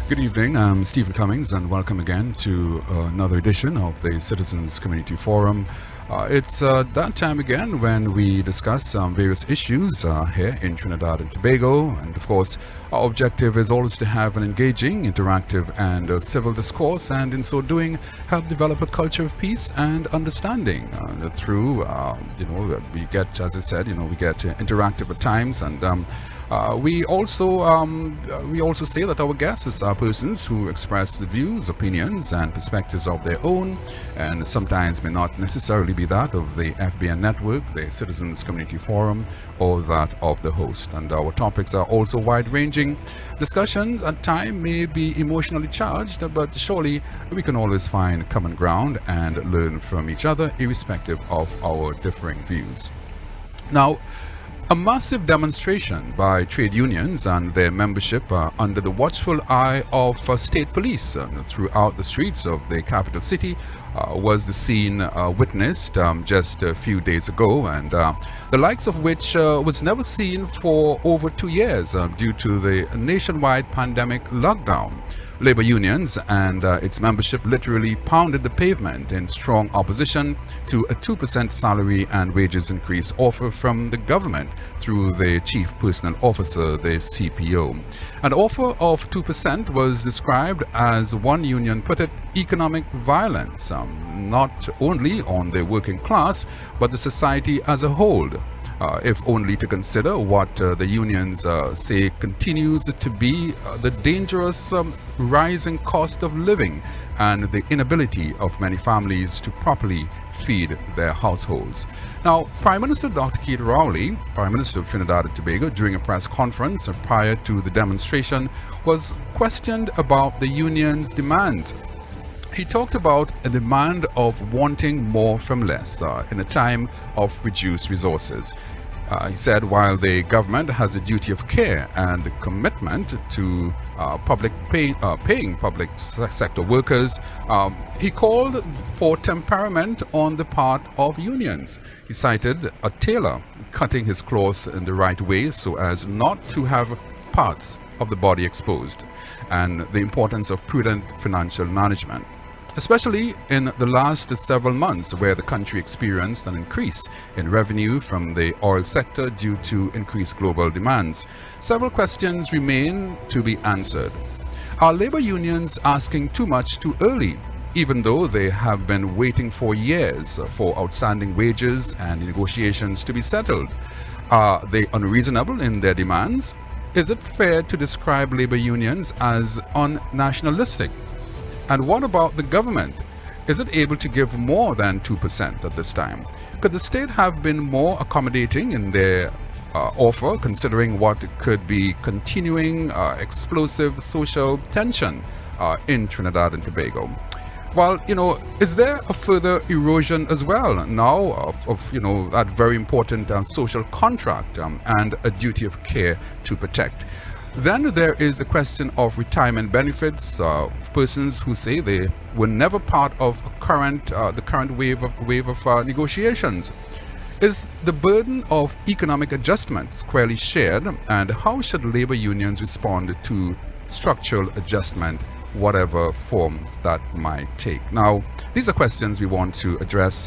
Good evening. I'm Stephen Cummings, and welcome again to another edition of the Citizens Community Forum. It's that time again when we discuss various issues here in Trinidad and Tobago. And of course, our objective is always to have an engaging, interactive, and civil discourse, and in so doing, help develop a culture of peace and understanding through, we get, as I said, we get interactive at times, and we also say that our guests are persons who express views, opinions, and perspectives of their own, and sometimes may not necessarily be that of the FBN network, the Citizens Community Forum, or that of the host. And our topics are also wide-ranging. Discussions at times may be emotionally charged, but surely we can always find common ground and learn from each other, irrespective of our differing views. Now, a massive demonstration by trade unions and their membership under the watchful eye of state police throughout the streets of the capital city was the scene witnessed just a few days ago, and the likes of which was never seen for over 2 years due to the nationwide pandemic lockdown. Labor unions and its membership literally pounded the pavement in strong opposition to a 2% salary and wages increase offer from the government through the Chief Personnel Officer, the CPO. An offer of 2% was described as, one union put it, economic violence, not only on the working class, but the society as a whole. If only to consider what the unions say continues to be the dangerous rising cost of living and the inability of many families to properly feed their households. Now, Prime Minister Dr. Keith Rowley, Prime Minister of Trinidad and Tobago, during a press conference prior to the demonstration, was questioned about the union's demands. He talked about a demand of wanting more from less in a time of reduced resources. He said while the government has a duty of care and commitment to paying public sector workers, he called for temperament on the part of unions. He cited a tailor cutting his cloth in the right way so as not to have parts of the body exposed, and the importance of prudent financial management, especially in the last several months where the country experienced an increase in revenue from the oil sector due to increased global demands. Several questions remain to be answered. Are labor unions asking too much too early, even though they have been waiting for years for outstanding wages and negotiations to be settled? Are they unreasonable in their demands? Is it fair to describe labor unions as un-nationalistic? And what about the government? Is it able to give more than 2% at this time? Could the state have been more accommodating in their offer, considering what could be continuing explosive social tension in Trinidad and Tobago? Well, is there a further erosion as well now of that very important social contract and a duty of care to protect? Then there is the question of retirement benefits of persons who say they were never part of the current wave of negotiations. Is the burden of economic adjustment squarely shared, and how should labor unions respond to structural adjustment, whatever forms that might take? Now, these are questions we want to address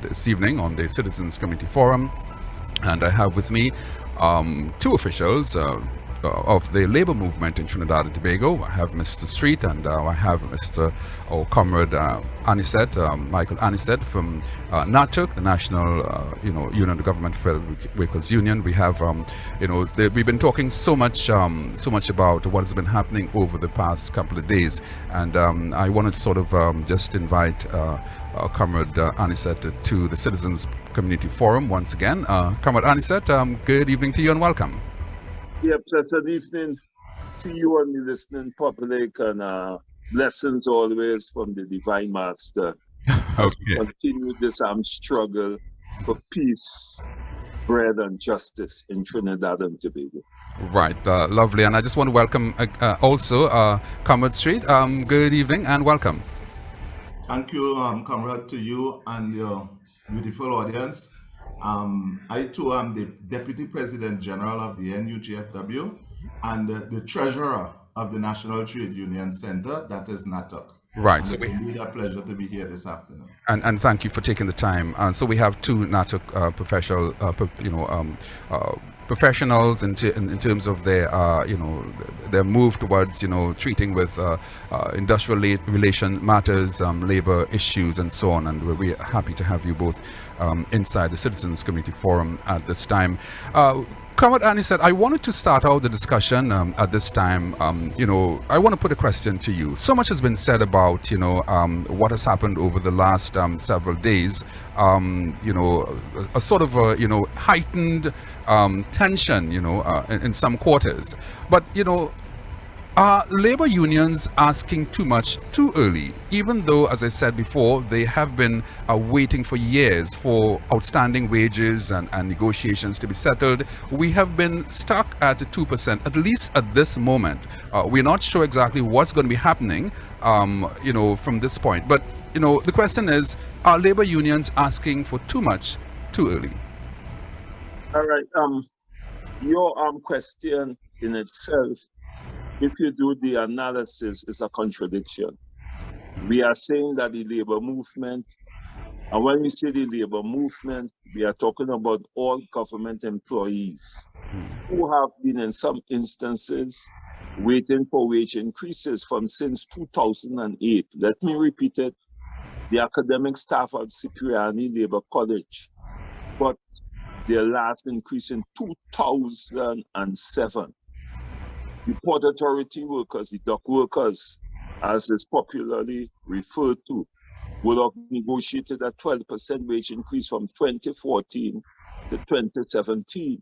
this evening on the Citizens Community Forum, and I have with me two officials of the labor movement in Trinidad and Tobago. I have Mr. Street, and I have Mr. Comrade Anisette, Michael Anisette from NATUC, the National Union of Government Federal Workers Union. We have we've been talking so much about what has been happening over the past couple of days, and I wanted to sort of just invite Comrade Anisette to the Citizens Community Forum once again. Comrade Anisette, good evening to you and welcome. Yeah, pleasant evening to you and the listening public, and blessings always from the Divine Master as we continue this struggle for peace, bread, and justice in Trinidad and Tobago. Right, lovely. And I just want to welcome also Comrade Street. Good evening and welcome. Thank you, Comrade, to you and your beautiful audience. I too am the Deputy President General of the NUGFW, and the treasurer of the National Trade Union Center, that is Natuk. Right. And So it's indeed a pleasure to be here this afternoon. and thank you for taking the time. So we have two NATO professional, professionals in terms of their, their move towards, treating with industrial relation matters, labor issues, and so on. And we're happy to have you both inside the Citizens Community Forum at this time. Comrade Annie said, I wanted to start out the discussion at this time. I want to put a question to you. So much has been said about, what has happened over the last several days. A sort of, heightened tension, in some quarters. But, are labor unions asking too much too early, even though, as I said before, they have been waiting for years for outstanding wages and negotiations to be settled? We have been stuck at 2%, at least at this moment. We're not sure exactly what's going to be happening, from this point. But, the question is, are labor unions asking for too much too early? All right. Your question in itself, if you do the analysis, is a contradiction. We are saying that the labor movement, and when we say the labor movement, we are talking about all government employees who have been, in some instances, waiting for wage increases since 2008. Let me repeat it. The academic staff at Cipriani Labour College got their last increase in 2007. The Port Authority workers, the dock workers, as is popularly referred to, would have negotiated a 12% wage increase from 2014 to 2017.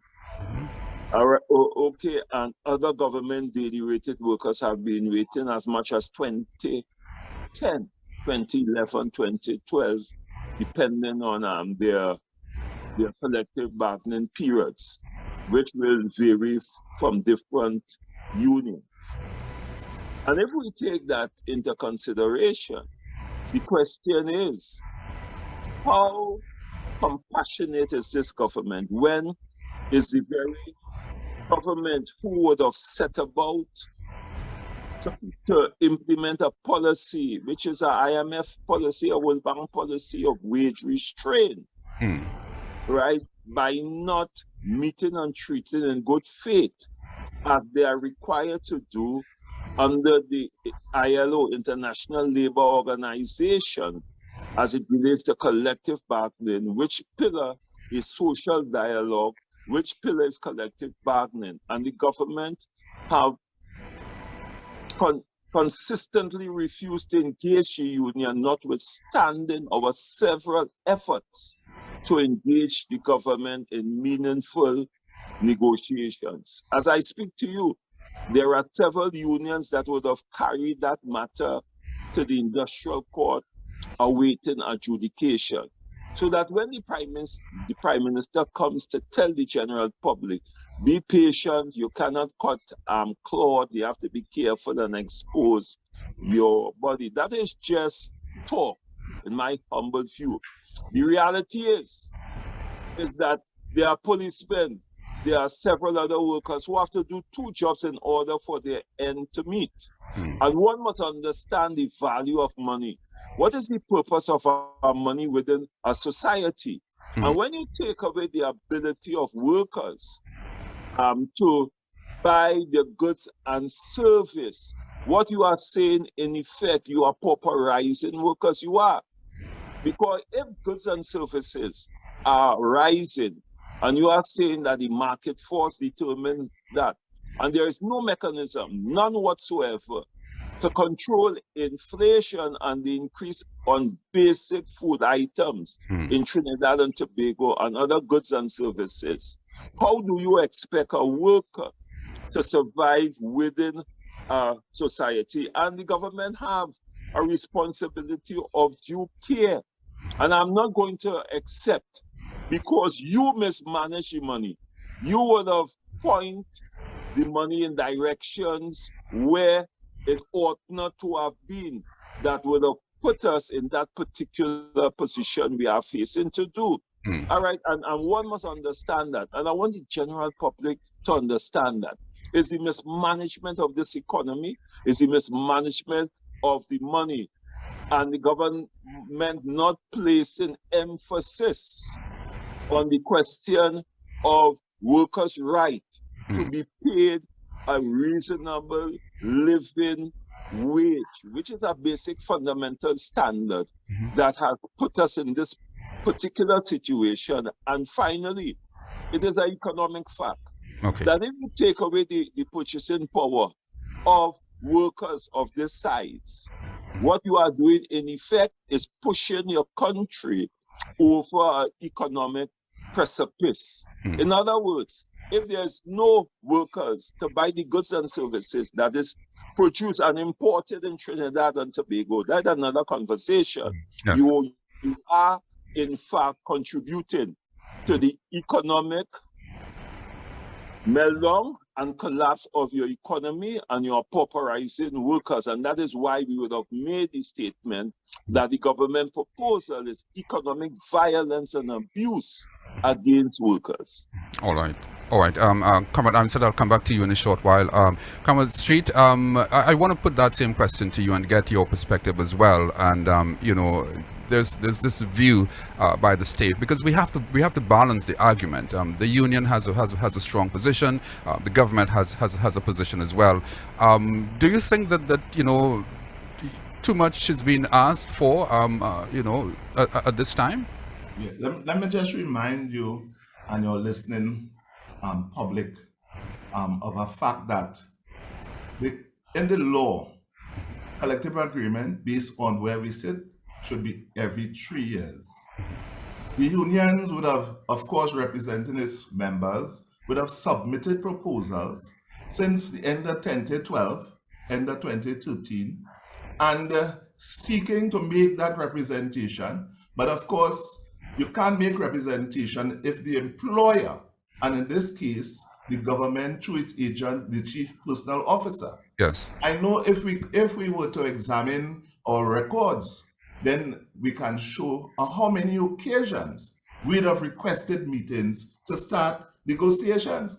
Okay, and other government daily rated workers have been waiting as much as 2010, 2011, 2012, depending on their collective bargaining periods, which will vary from different unions. And if we take that into consideration, the question is, how compassionate is this government when is the very government who would have set about to implement a policy, which is an IMF policy, a World Bank policy of wage restraint, right? By not meeting and treating in good faith as they are required to do under the ILO, International Labour Organization, as it relates to collective bargaining, which pillar is social dialogue, which pillar is collective bargaining. And the government have consistently refused to engage the union, notwithstanding our several efforts to engage the government in meaningful negotiations. As I speak to you, there are several unions that would have carried that matter to the industrial court awaiting adjudication. So that when the Prime Minister comes to tell the general public, be patient, you cannot cut cloth, you have to be careful and expose your body. That is just talk, in my humble view. The reality is that there are policemen, there are several other workers who have to do two jobs in order for their end to meet. And one must understand the value of money. What is the purpose of our money within a society? And when you take away the ability of workers to buy the goods and service, what you are saying, in effect, you are pauperizing workers. You are. Because if goods and services are rising, and you are saying that the market force determines that, and there is no mechanism, none whatsoever, to control inflation and the increase on basic food items in Trinidad and Tobago and other goods and services, how do you expect a worker to survive within society? And the government have a responsibility of due care. And I'm not going to accept, because you mismanage the money, you would have point the money in directions where it ought not to have been, that would have put us in that particular position we are facing to do. All right, and one must understand that. And I want the general public to understand that. It's the mismanagement of this economy, it's the mismanagement of the money, and the government not placing emphasis on the question of workers' right to be paid a reasonable living wage, which is a basic fundamental standard that has put us in this particular situation. And finally, it is an economic fact that if you take away the purchasing power of workers of this size, what you are doing in effect is pushing your country over an economic precipice. In other words, if there's no workers to buy the goods and services that is produced and imported in Trinidad and Tobago, that's another conversation. Yes. You are, in fact, contributing to the economic meltdown and collapse of your economy, and you're pauperizing workers. And that is why we would have made the statement that the government proposal is economic violence and abuse against workers. All right. Comrade Ansel, I'll come back to you in a short while. Comrade Street, I want to put that same question to you and get your perspective as well. And, there's this view by the state, because we have to balance the argument. The union has a strong position. The government has a position as well. Do you think that too much is being asked for at this time? Yeah. Let me just remind you and your listening public of a fact that in the law, collective agreement based on where we sit should be every 3 years. The unions would have, of course, representing its members, would have submitted proposals since the end of 2012, end of 2013, and seeking to make that representation. But of course, you can't make representation if the employer, and in this case, the government through its agent, the chief personal officer. Yes. I know if we were to examine our records, then we can show on how many occasions we'd have requested meetings to start negotiations.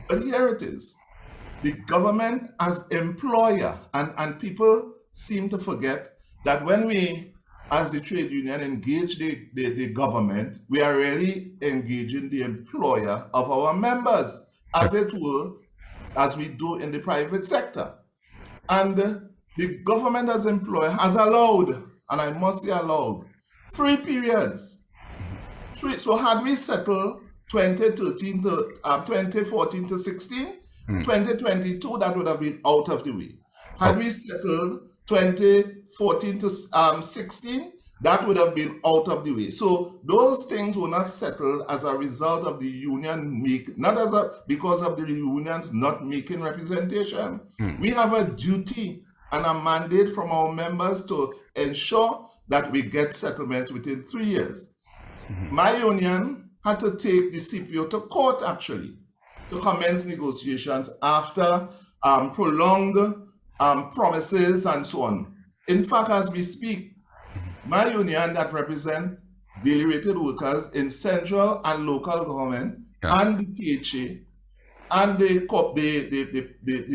But here it is. The government as employer, and people seem to forget that when we, as the trade union, engage the government, we are really engaging the employer of our members, as it were, as we do in the private sector. And the government as employer has allowed, and I must say allowed, 3 periods. So had we settled 2013 to 2014 to 16, 2022, that would have been out of the way. Had we settled 2014 to 16, that would have been out of the way. So those things were not settled as a result of the union because of the unions not making representation. We have a duty and a mandate from our members to ensure that we get settlements within 3 years. My union had to take the CPO to court, actually, to commence negotiations after prolonged promises and so on. In fact, as we speak, my union that represents daily rated workers in central and local government and the THA and the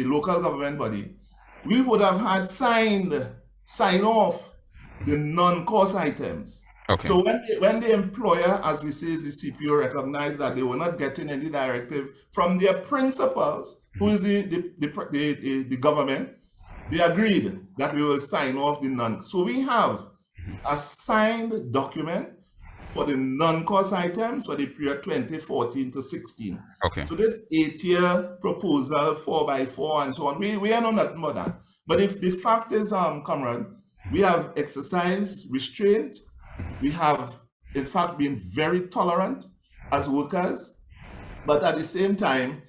local government body, we would have had sign off the non-cost items. Okay. So when the employer, as we say, the CPO, recognized that they were not getting any directive from their principals, who is the government, they agreed that we will sign off the non. So we have a signed document for the non-cost items for the period 2014 to 16. Okay. So this 8-year proposal, 4x4 and so on, we are not nothing more than. But if the fact is, comrade, we have exercised restraint. We have, in fact, been very tolerant as workers. But at the same time,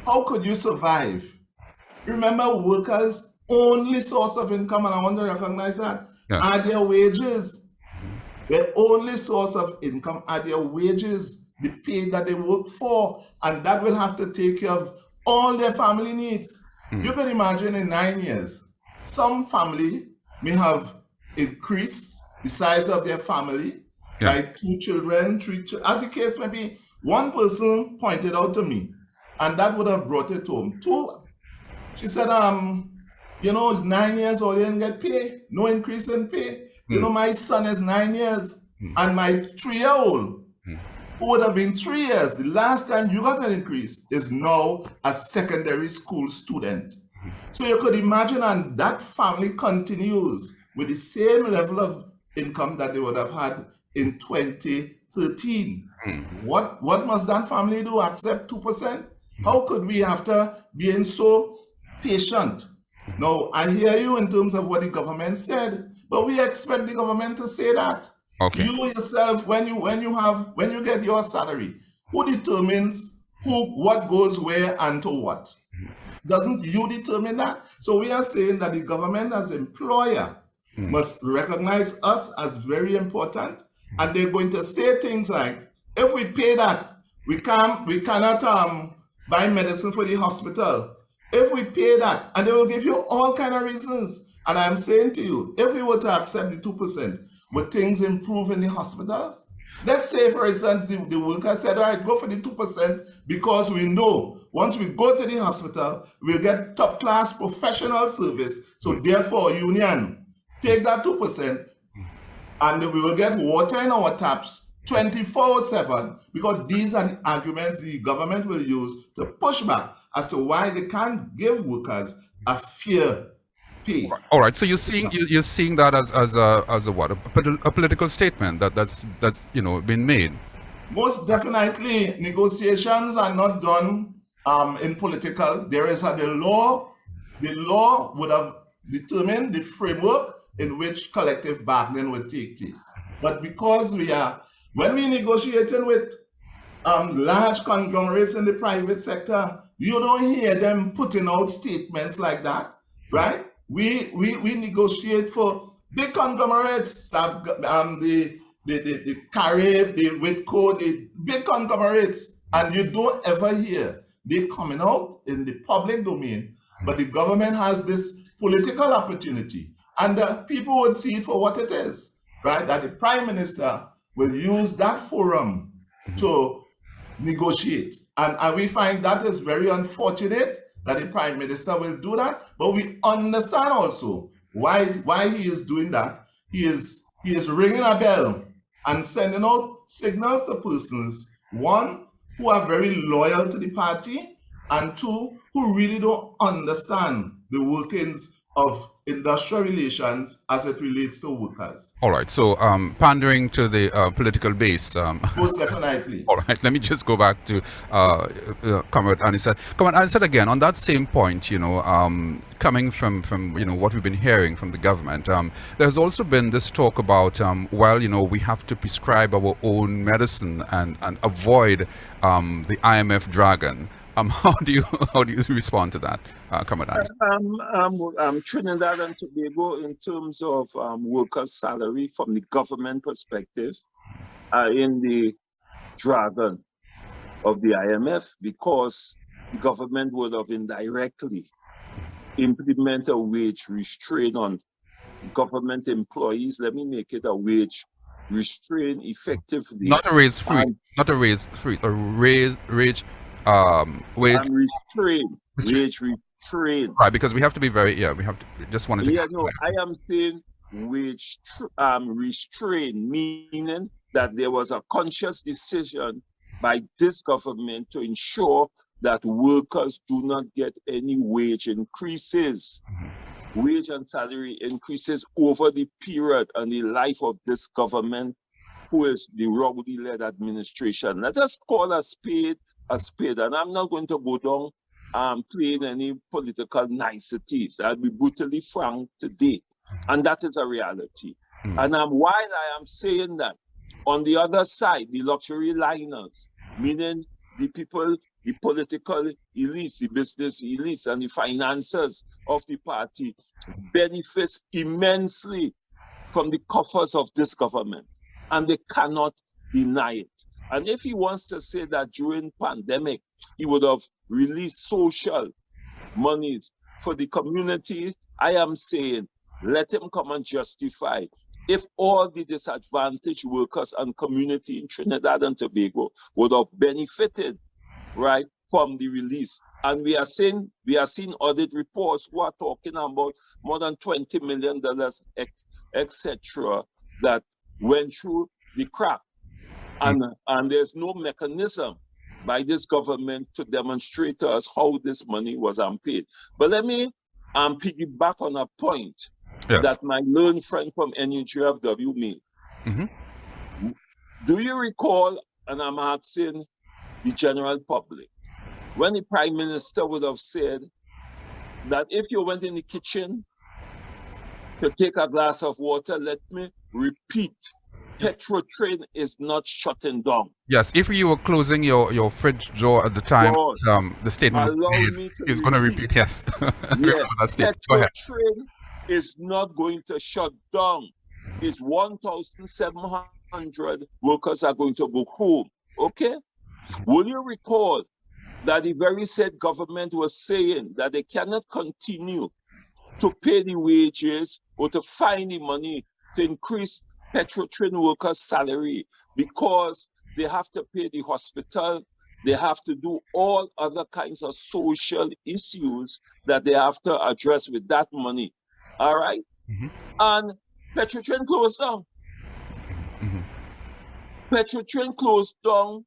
how could you survive? Remember, workers' only source of income, and I want to recognize that, are their wages. Their only source of income are their wages, the pay that they work for, and that will have to take care of all their family needs. You can imagine in 9 years, some family may have increased the size of their family, my 2 children, 3 as the case may be. One person pointed out to me, and that would have brought it home. She said, it's 9 years old, he didn't get pay, no increase in pay. My son is 9 years, and my 3-year-old, who would have been 3 years, the last time you got an increase, is now a secondary school student. So you could imagine, and that family continues with the same level of income that they would have had in 2013. What must that family do? Accept 2%? How could we, after being so patient? Now, I hear you in terms of what the government said, but we expect the government to say that. Okay. You yourself, when you get your salary, who determines what goes where and to what? Doesn't you determine that? So we are saying that the government as employer must recognize us as very important, and they're going to say things like, if we pay that, we cannot buy medicine for the hospital. If we pay that, and they will give you all kind of reasons. And I'm saying to you, if we were to accept the 2%, would things improve in the hospital? Let's say, for instance, the worker said, all right, go for the 2% because we know once we go to the hospital, we'll get top-class professional service. So therefore, union, take that 2% and we will get water in our taps 24/7, because these are the arguments the government will use to push back as to why they can't give workers a fair pay. All right. So you're seeing that as a what? A political statement that's been made. Most definitely, negotiations are not done in political. There is the law. The law would have determined the framework in which collective bargaining would take place. But because when we negotiating with large conglomerates in the private sector, you don't hear them putting out statements like that, right? We negotiate for big conglomerates, the Carib, the Whitco, the big conglomerates, and you don't ever hear they coming out in the public domain. But the government has this political opportunity, and people would see it for what it is, right? That the Prime Minister will use that forum to negotiate. And we find that is very unfortunate that the Prime Minister will do that, but we understand also why he is doing that. He is ringing a bell and sending out signals to persons, one, who are very loyal to the party, and two, who really don't understand the workings of industrial relations as it relates to workers. All right. So pandering to the political base. Most definitely. All right. Let me just go back to Comrade Anisad. Comrade Anisad, again, on that same point, coming from what we've been hearing from the government, there's also been this talk about, we have to prescribe our own medicine and avoid the IMF dragon. How do you respond to that, Comrade Anisad? Trinidad and Tobago, in terms of workers' salary from the government perspective, are in the dragon of the IMF, because the government would have indirectly implemented a wage restraint on government employees. Let me make it a wage restraint effectively. Not a raise free, not a raise free, a wage restraint. Wage restraint. Right, because we have to be very, we have to, just wanted to... Yeah, no, I am saying wage restraint, meaning that there was a conscious decision by this government to ensure that workers do not get any wage increases, wage and salary increases over the period and the life of this government, who is the Rowley-led administration. Let us call a spade, and I'm not going to go down playing any political niceties. I'll be brutally frank today, and that is a reality. And while I am saying that, on the other side, the luxury liners, meaning the people, the political elites, the business elites, and the financiers of the party benefits immensely from the coffers of this government, and they cannot deny it. And if he wants to say that during pandemic, he would have released social monies for the community, I am saying, let him come and justify if all the disadvantaged workers and community in Trinidad and Tobago would have benefited, right, from the release. And we are seeing audit reports who are talking about more than $20 million, etc., that went through the crack. And there's no mechanism by this government to demonstrate to us how this money was unpaid. But let me piggyback on a point that my learned friend from NUGFW made. Do you recall, and I'm asking the general public, when the Prime Minister would have said that if you went in the kitchen to take a glass of water, let me repeat, Petrotrain is not shutting down. Yes, if you were closing your fridge door at the time, the statement is going to repeat, yes. Yes, Petrotrain is not going to shut down. It's 1,700 workers are going to go home, okay? Will you recall that the very said government was saying that they cannot continue to pay the wages or to find the money to increase Petrotrain workers' salary because they have to pay the hospital, they have to do all other kinds of social issues that they have to address with that money. All right? And Petrotrain closed down. Petrotrain closed down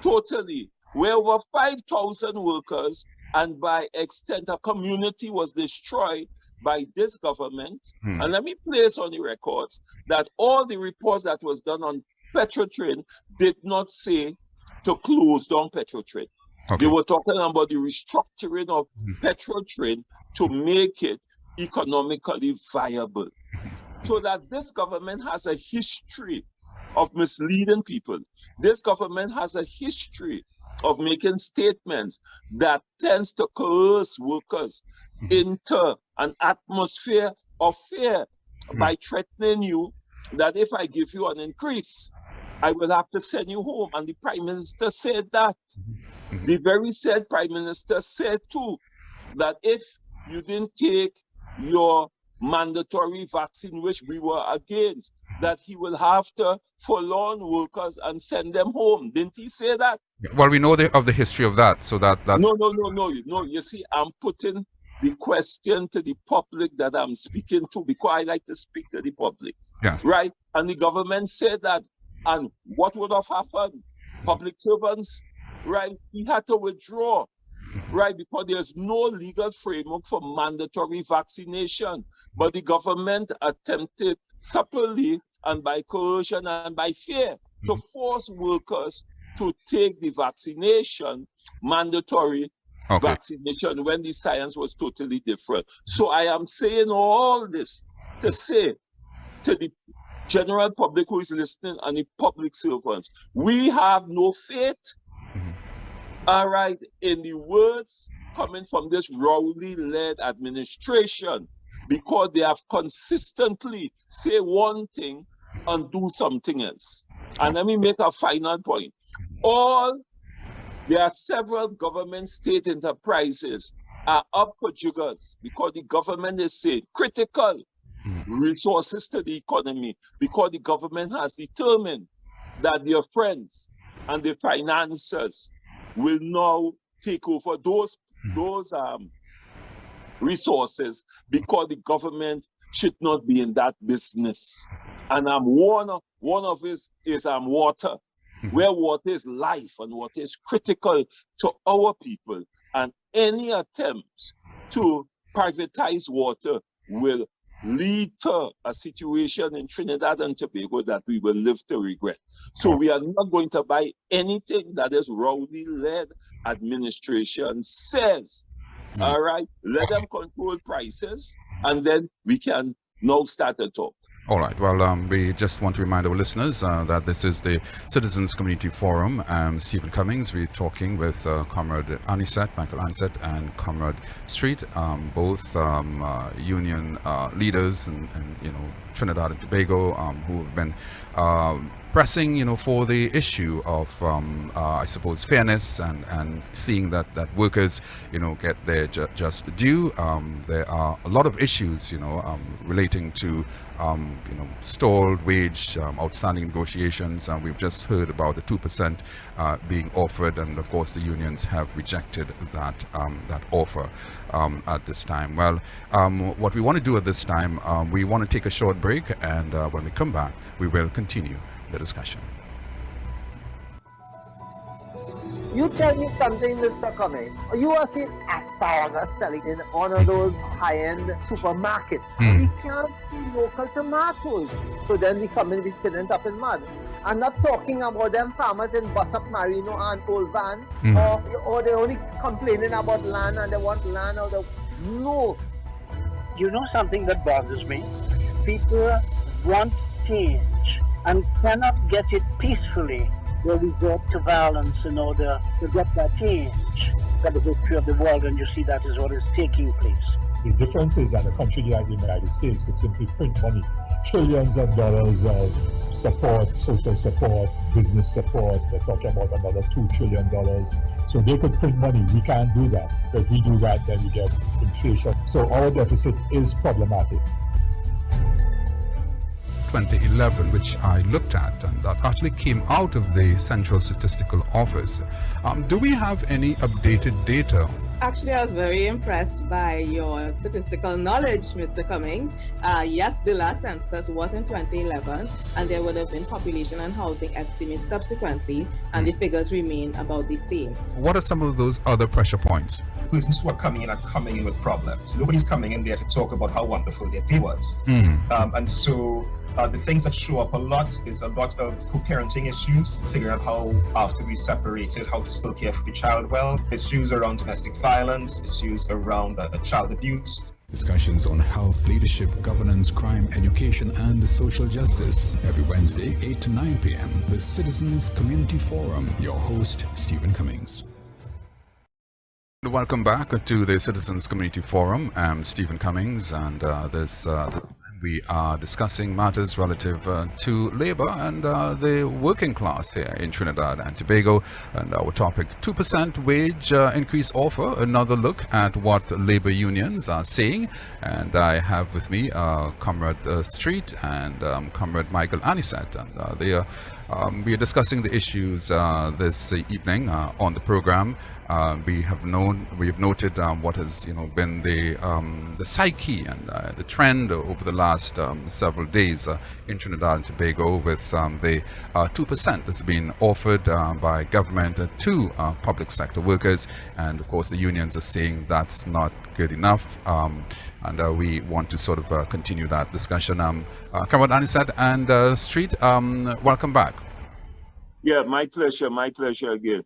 totally, where over 5,000 workers and by extent a community was destroyed by this government. And let me place on the records that all the reports that was done on Petrotrain did not say to close down Petrotrain. They were talking about the restructuring of Petrotrain to make it economically viable. So that this government has a history of misleading people. This government has a history of making statements that tends to coerce workers into an atmosphere of fear by threatening you that if I give you an increase, I will have to send you home. And the Prime Minister said that. The very said Prime Minister said too, that if you didn't take your mandatory vaccine, which we were against, that he will have to forlorn workers and send them home. Didn't he say that? Well, we know of the history of that, so that's... No. You see, I'm putting the question to the public that I'm speaking to because I like to speak to the public. Yes. Right? And the government said that. And what would have happened? Public servants, right? He had to withdraw. Right, because there's no legal framework for mandatory vaccination. But the government attempted subtly and by coercion and by fear to force workers to take the vaccination, mandatory vaccination, when the science was totally different. So I am saying all this to say to the general public who is listening and the public servants, we have no faith. All right, in the words coming from this Rowley-led administration, because they have consistently say one thing and do something else. And let me make a final point. There are several government state enterprises are up for jiggers because the government is saying critical resources to the economy because the government has determined that their friends and the financiers will now take over those resources because the government should not be in that business. And one of it is water, where water is life and water is critical to our people. And any attempts to privatize water will lead to a situation in Trinidad and Tobago that we will live to regret. So we are not going to buy anything that is Rowley-led administration says. All right, let them control prices, and then we can now start to talk. All right. Well, we just want to remind our listeners that this is the Citizens Community Forum. Stephen Cummings. We're talking with Comrade Michael Anisette, and Comrade Street, both union leaders and Trinidad and Tobago who have been pressing, for the issue of, I suppose, fairness and seeing that workers, get their just due. There are a lot of issues, relating to, stalled wage, outstanding negotiations. We've just heard about the 2% being offered, and of course the unions have rejected that offer at this time. Well, what we want to do at this time, we want to take a short break, and when we come back, we will continue the discussion. You tell me something, Mr. Cummings. You are seeing asparagus selling in one of those high-end supermarkets. We can't see local tomatoes. So then we come in, we spin it up in mud. I'm not talking about them farmers in Bossop Marino and Old Vans, or they're only complaining about land and they want land out of... No. You know something that bothers me? People want change and cannot get it peacefully. They resort to violence in order to get that change. Got the history of the world, and you see that is what is taking place. The difference is that a country like the United States could simply print money, trillions of dollars of support, social support, business support. They're talking about another $2 trillion. So they could print money. We can't do that. If we do that, then we get inflation. So our deficit is problematic. 2011, which I looked at, and that actually came out of the Central Statistical Office. Do we have any updated data? Actually, I was very impressed by your statistical knowledge, Mr. Cummings. Yes, the last census was in 2011, and there would have been population and housing estimates subsequently, and the figures remain about the same. What are some of those other pressure points? Persons who are coming in with problems. Nobody's coming in there to talk about how wonderful their day was. And so the things that show up a lot is a lot of co-parenting issues, figuring out how, after we separated, how to still care for the child well, issues around domestic violence, issues around child abuse. Discussions on health, leadership, governance, crime, education, and social justice. Every Wednesday, 8 to 9 p.m. The Citizens Community Forum. Your host, Stephen Cummings. Welcome back to the Citizens Community Forum. I'm Stephen Cummings, and we are discussing matters relative to labor and the working class here in Trinidad and Tobago. And our topic, 2% wage increase offer, another look at what labor unions are saying. And I have with me Comrade Street and Comrade Michael Anisette. And we are discussing the issues this evening on the program. We have noted what has been the psyche and the trend over the last several days in Trinidad and Tobago, with the 2% that's been offered by government to public sector workers, and of course the unions are saying that's not good enough, and we want to sort of continue that discussion. Comrade Anisette and Street, welcome back. Yeah, my pleasure again.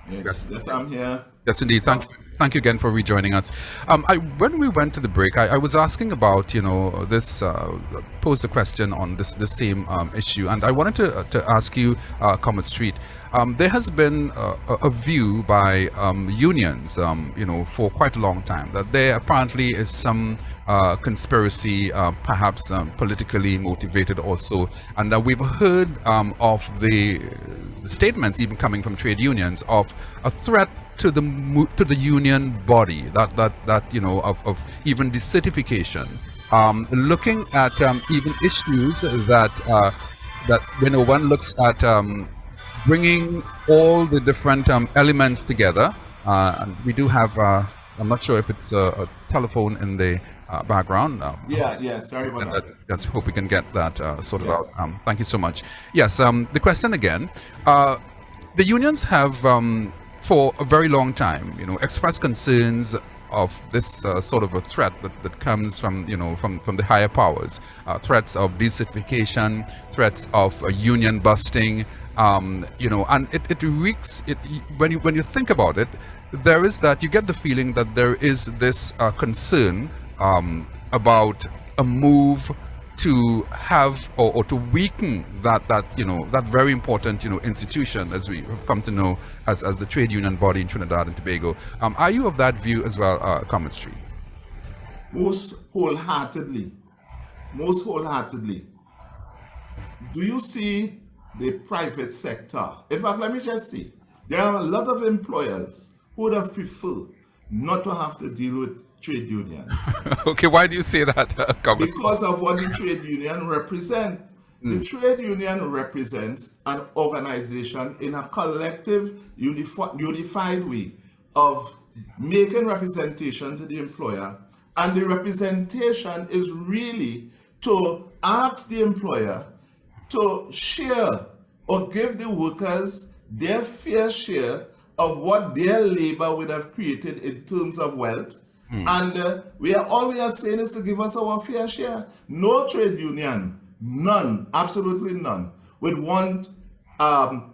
Yes, I'm here. Yes, indeed. Thank you again for rejoining us. When we went to the break, I was asking about, this, posed a question on this same issue, and I wanted to ask you, Comrade Street, there has been a view by unions, for quite a long time, that there apparently is some conspiracy, perhaps politically motivated also, and we've heard of the statements even coming from trade unions of a threat to the union body, that of even decertification, looking at even issues that when one looks at bringing all the different elements together, and we do have I'm not sure if it's a telephone in the background. Yeah, sorry about that. Let's hope we can get that sorted out. Thank you so much. Yes, the question again. The unions have, for a very long time, expressed concerns of this sort of a threat that comes from, from the higher powers. Threats of decertification, threats of union busting, and it reeks. When you think about it, there is that you get the feeling that there is this concern about a move to have or to weaken that very important institution, as we have come to know as the trade union body in Trinidad and Tobago. Are you of that view as well, Comrade Street? Most wholeheartedly. Do you see the private sector. In fact, let me just say, there are a lot of employers who would have preferred not to have to deal with trade unions. Okay, why do you say that, Cummings? Because of what the trade union represents. The trade union represents an organization in a collective, unified way of making representation to the employer. And the representation is really to ask the employer to share or give the workers their fair share of what their labor would have created in terms of wealth. And all we are saying is to give us our fair share. No trade union, none, absolutely none, would want an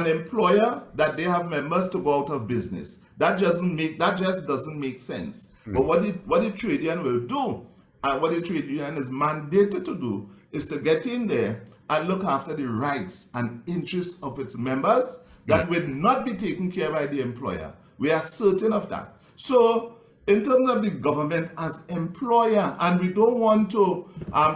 employer that they have members to go out of business. That just doesn't make sense. But what the trade union will do, and what the trade union is mandated to do, is to get in there and look after the rights and interests of its members that will not be taken care by the employer. We are certain of that. So, in terms of the government as employer, and we don't want to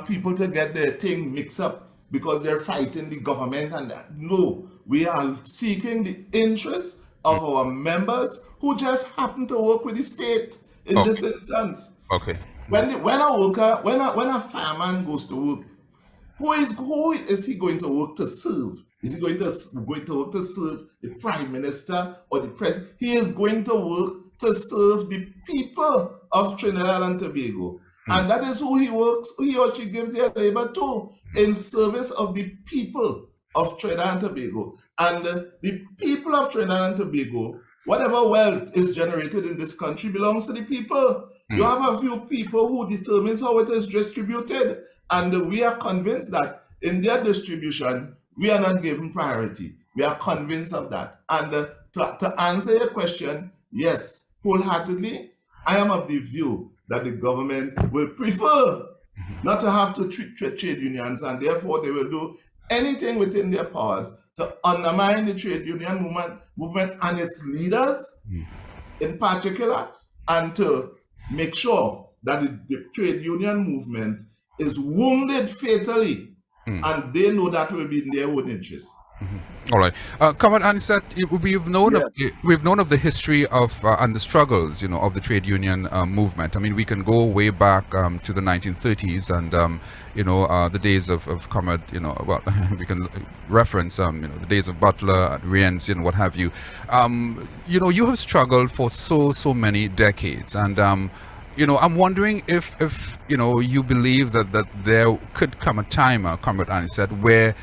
people to get their thing mixed up because they're fighting the government and that. No, we are seeking the interests of our members who just happen to work with the state in this instance. Okay. When a fireman goes to work, who is he going to work to serve? Is he going to work to serve the prime minister or the president? He is going to work to serve the people of Trinidad and Tobago. And that is who he works, he or she gives their labor to, in service of the people of Trinidad and Tobago. And the people of Trinidad and Tobago, whatever wealth is generated in this country belongs to the people. You have a few people who determines how it is distributed. And we are convinced that in their distribution, we are not given priority. We are convinced of that. And to answer your question, yes, wholeheartedly, I am of the view that the government will prefer not to have to treat trade unions, and therefore they will do anything within their powers to undermine the trade union movement and its leaders in particular, and to make sure that the trade union movement is wounded fatally, and they know that will be in their own interest. All right, Comrade Anisette, we've known of the history of and the struggles, of the trade union movement. I mean, we can go way back to the 1930s and the days of Comrade, we can reference the days of Butler, Riens, what have you. You have struggled for so many decades, and I'm wondering if you believe that there could come a time, Comrade Anisette, where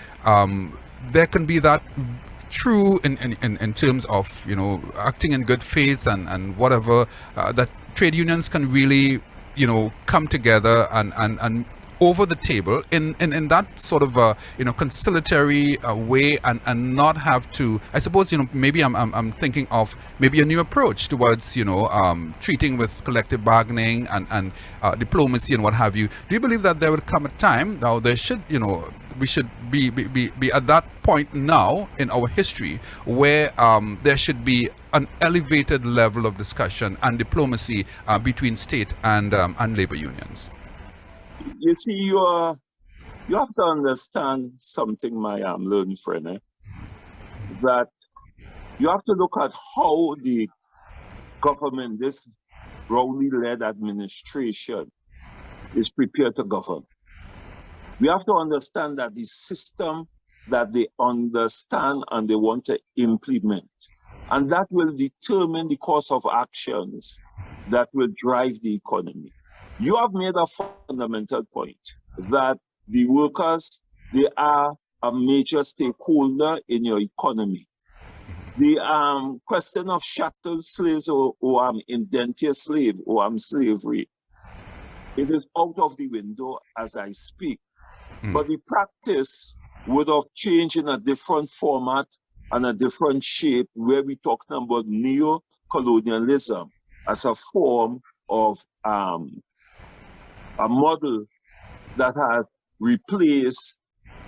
there can be that true in terms of acting in good faith and whatever, that trade unions can really come together and over the table in that sort of conciliatory way and not have to, I suppose, maybe I'm thinking of maybe a new approach towards treating with collective bargaining and diplomacy and what have you. Do you believe that there will come a time now there should we should be at that point now in our history where there should be an elevated level of discussion and diplomacy between state and labor unions? You see, you have to understand something, my learned friend, that you have to look at how the government, this Rowley-led administration, is prepared to govern. We have to understand that the system that they understand and they want to implement, and that will determine the course of actions that will drive the economy. You have made a fundamental point that the workers, they are a major stakeholder in your economy. The question of chattel slaves or indentured slave or slavery, it is out of the window as I speak. But the practice would have changed in a different format and a different shape, where we're talking about neo-colonialism as a form of a model that has replaced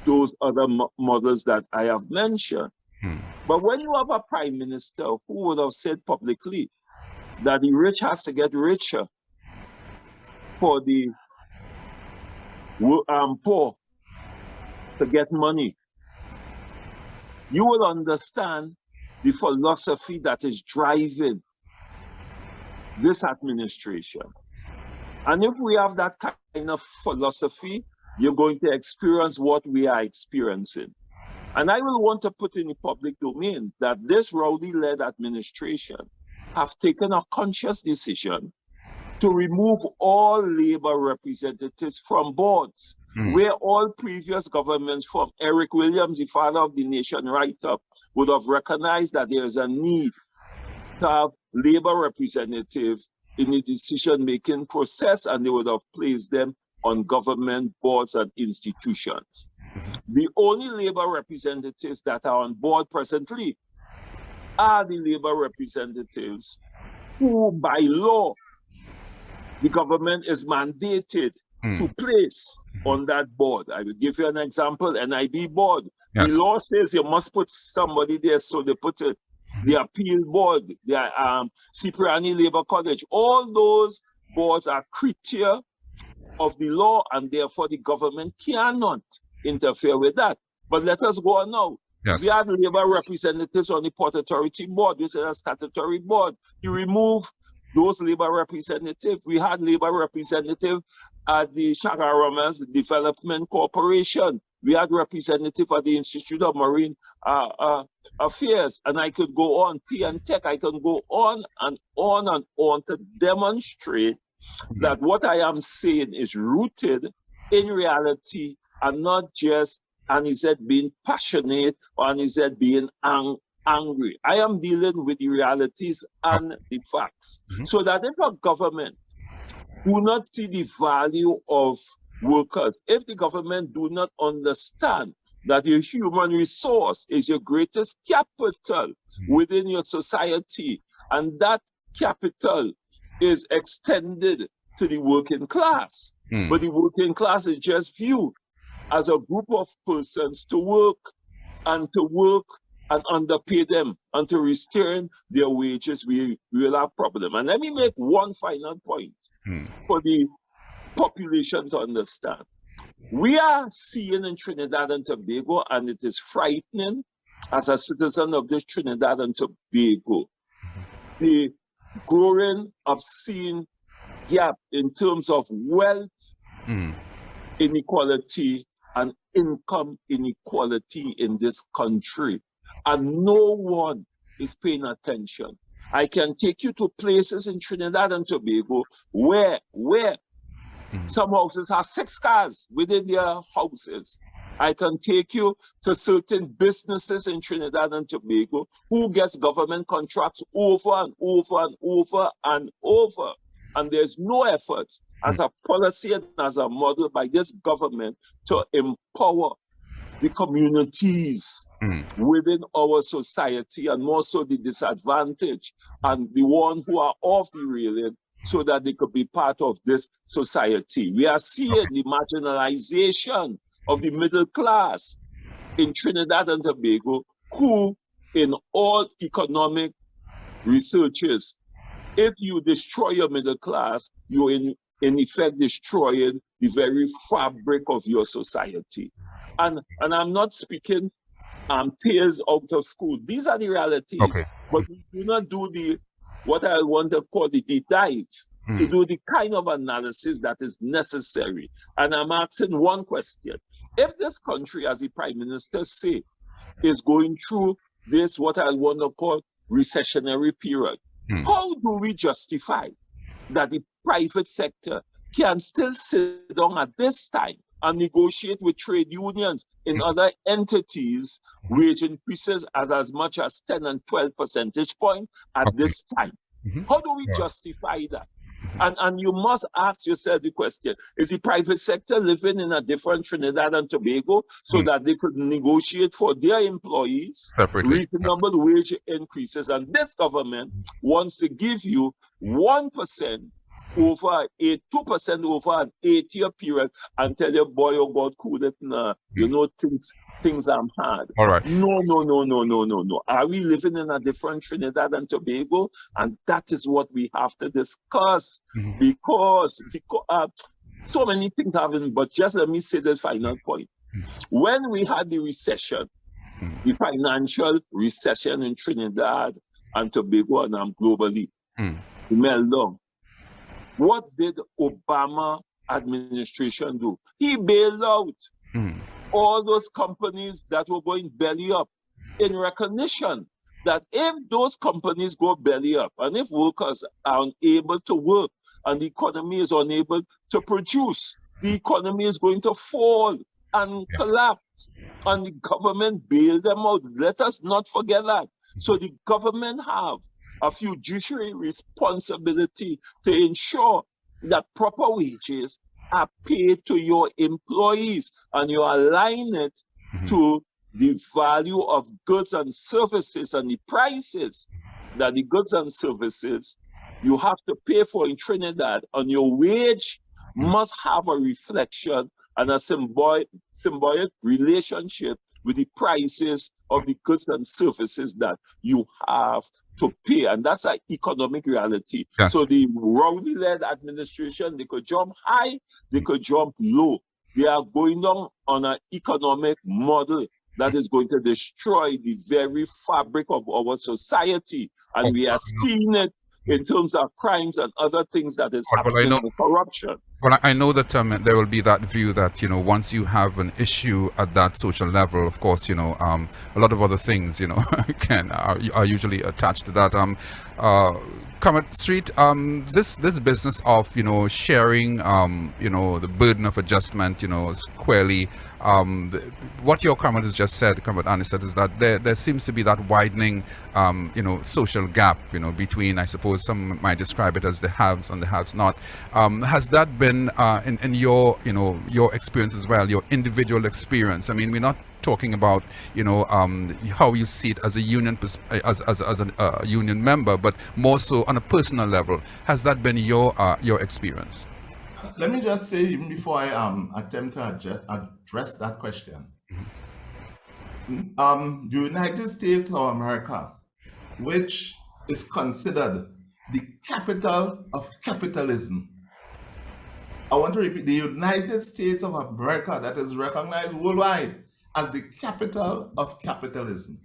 those other models that I have mentioned. But when you have a prime minister who would have said publicly that the rich has to get richer for the poor to get money, you will understand the philosophy that is driving this administration. And if we have that kind of philosophy, you're going to experience what we are experiencing. And I will want to put in the public domain that this Rowley-led administration have taken a conscious decision to remove all labor representatives from boards, where all previous governments from Eric Williams, the father of the nation, right up, would have recognized that there is a need to have labor representatives in the decision-making process, and they would have placed them on government boards and institutions. The only labor representatives that are on board presently are the labor representatives who, by law, the government is mandated to place on that board. I will give you an example, NIB board. Yes. The law says you must put somebody there, so they put it. The appeal board, the Cipriani Labor College, all those boards are creature of the law, and therefore the government cannot interfere with that. But let us go on now. Yes. We had labor representatives on the Port Authority board, which is a statutory board. You remove those labor representatives. We had labor representatives at the Shagaramas Development Corporation. We had representatives at the Institute of Marine Affairs, and I could go on, Tech, I can go on and on and on to demonstrate that what I am saying is rooted in reality and not just, and is that being passionate or is that being angry. I am dealing with the realities and the facts. So that if a government do not see the value of workers, if the government do not understand that your human resource is your greatest capital within your society, and that capital is extended to the working class, but the working class is just viewed as a group of persons to work and underpay them and to restrain their wages, we will have problem. And let me make one final point for the population to understand. We are seeing in Trinidad and Tobago, and it is frightening as a citizen of this Trinidad and Tobago, the growing obscene gap in terms of wealth inequality and income inequality in this country. And no one is paying attention. I can take you to places in Trinidad and Tobago where some houses have 6 cars within their houses. I can take you to certain businesses in Trinidad and Tobago who gets government contracts over and over and over and over. And there's no effort as a policy and as a model by this government to empower the communities within our society, and more so the disadvantaged and the ones who are off the railing, so that they could be part of this society. We are seeing the marginalization of the middle class in Trinidad and Tobago, who in all economic researches, if you destroy your middle class, you're in effect destroying the very fabric of your society. And I'm not speaking tears out of school. These are the realities. But we do not do what I want to call the deep dive, to do the kind of analysis that is necessary. And I'm asking one question. If this country, as the Prime Minister say, is going through this, what I want to call recessionary period, how do we justify that the private sector can still sit down at this time and negotiate with trade unions in other entities wage increases as much as 10 and 12 percentage points at this time? How do we justify that? And you must ask yourself the question, is the private sector living in a different Trinidad and Tobago so that they could negotiate for their employees reasonable wage increases? And this government wants to give you 1% over 2% over an 8-year period and tell you, boy, oh God, cool it now. You know, things are hard. All right. No. Are we living in a different Trinidad and Tobago? And that is what we have to discuss, because so many things happen. But just let me say the final point. When we had the recession the financial recession in Trinidad and Tobago and globally. Melt down. What did Obama administration do? He bailed out all those companies that were going belly up in recognition that if those companies go belly up and if workers are unable to work and the economy is unable to produce, the economy is going to fall and collapse. And the government bailed them out. Let us not forget that. So the government have a fiduciary responsibility to ensure that proper wages are paid to your employees and you align it to the value of goods and services and the prices that the goods and services you have to pay for in Trinidad, and your wage must have a reflection and a symbolic relationship with the prices of the goods and services that you have to pay. And that's an economic reality. Yes. So the Rowley-led administration, they could jump high, they could jump low. They are going down on an economic model that is going to destroy the very fabric of our society. And we are seeing it in terms of crimes and other things that is happening in corruption. Well, I know that there will be that view that, once you have an issue at that social level, of course, a lot of other things, are usually attached to that. Comrade Street, this business of, sharing, the burden of adjustment, squarely, what your comrade has just said, Comrade Annie said, is that there seems to be that widening, social gap, between, I suppose some might describe it as the haves and the haves not. Has that been in your, your experience as well, your individual experience? I mean, we're not talking about, how you see it as a union, as a union member, but more so on a personal level. Has that been your experience? Let me just say, even before I attempt to address that question, the United States of America, which is considered the capital of capitalism. I want to repeat, the United States of America, that is recognized worldwide as the capital of capitalism.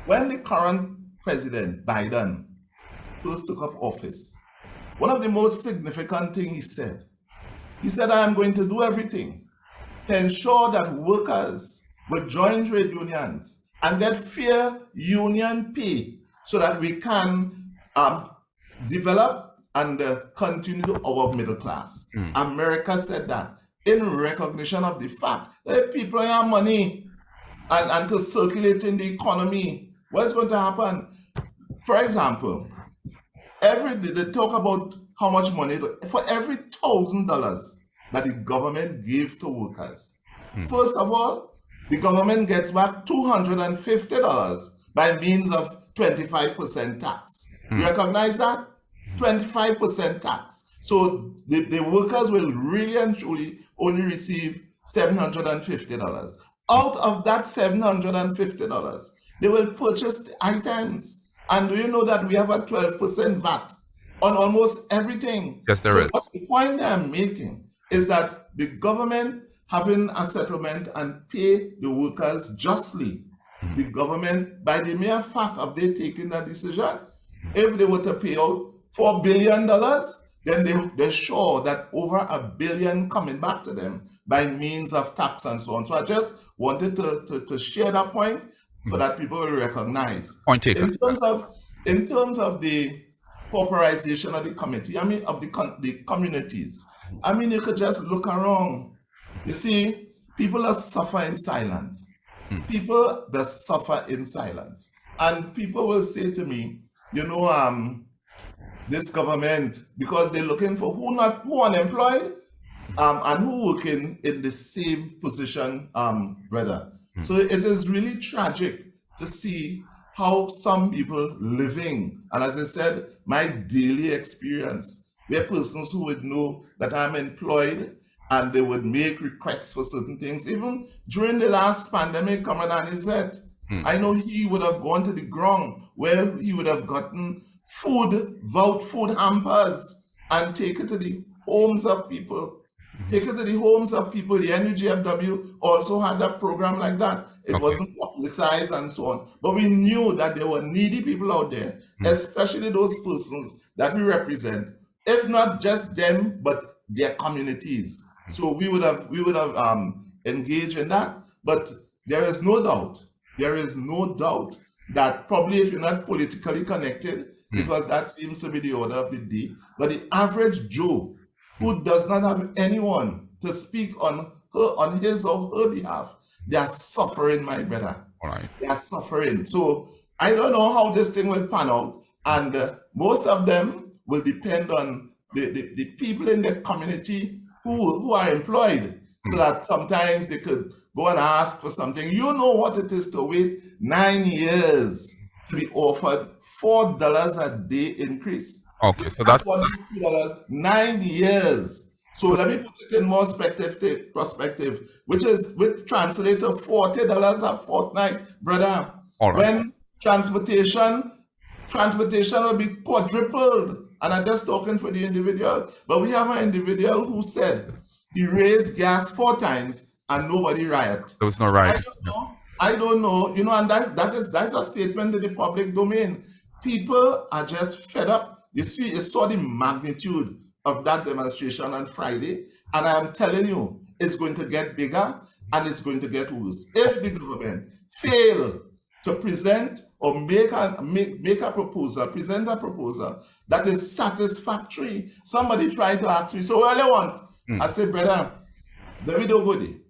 When the current president, Biden, first took up office, one of the most significant things he said, I am going to do everything to ensure that workers will join trade unions and get fair union pay so that we can develop and continue our middle class. America said that in recognition of the fact that if people have money and to circulate in the economy, what's going to happen? For example, they talk about how much money, for every $1,000 that the government gave to workers. First of all, the government gets back $250 by means of 25% tax. You recognize that? 25% tax. So the workers will really and truly only receive $750. Out of that $750, they will purchase the items. And do you know that we have a 12% VAT on almost everything? Yes, there is. The point I'm making is that the government having a settlement and pay the workers justly. The government, by the mere fact of they taking that decision, if they were to pay out $4 billion, then they're sure that over $1 billion coming back to them by means of tax and so on. So I just wanted to share that point so that people will recognize. Point taken. In terms of the pauperization of the community, of the communities, you could just look around. You see, people that suffer in silence. People that suffer in silence. And people will say to me, this government, because they're looking for who unemployed and who working in the same position, brother. So it is really tragic to see how some people living, and as I said, my daily experience, there are persons who would know that I'm employed and they would make requests for certain things. Even during the last pandemic, Comrade said, I know he would have gone to the ground where he would have gotten food hampers and take it to the homes of people. The NUGFW also had a program like that. It wasn't publicized and so on. But we knew that there were needy people out there, especially those persons that we represent, if not just them, but their communities. So we would have engaged in that. But there is no doubt that probably if you're not politically connected, because that seems to be the order of the day, but the average Joe who does not have anyone to speak on his or her behalf, they are suffering, my brother. All right. They are suffering. So I don't know how this thing will pan out, and most of them will depend on the people in the community who are employed, so that sometimes they could go and ask for something. You know what it is to wait 9 years to be offered $4 a day increase. Okay, so that's what is $2, 9 years. So let me put it in more perspective, which translates to $40 a fortnight, brother. All right. When transportation will be quadrupled. And I'm just talking for the individual, but we have an individual who said he raised gas 4 times and nobody riot. There was no riot. I don't know, and that's a statement in the public domain. People are just fed up. You saw the magnitude of that demonstration on Friday, and I'm telling you, it's going to get bigger and it's going to get worse. If the government fail to present or present a proposal that is satisfactory. Somebody tried to ask me, so what do you want? I said, brother, David Ogodi,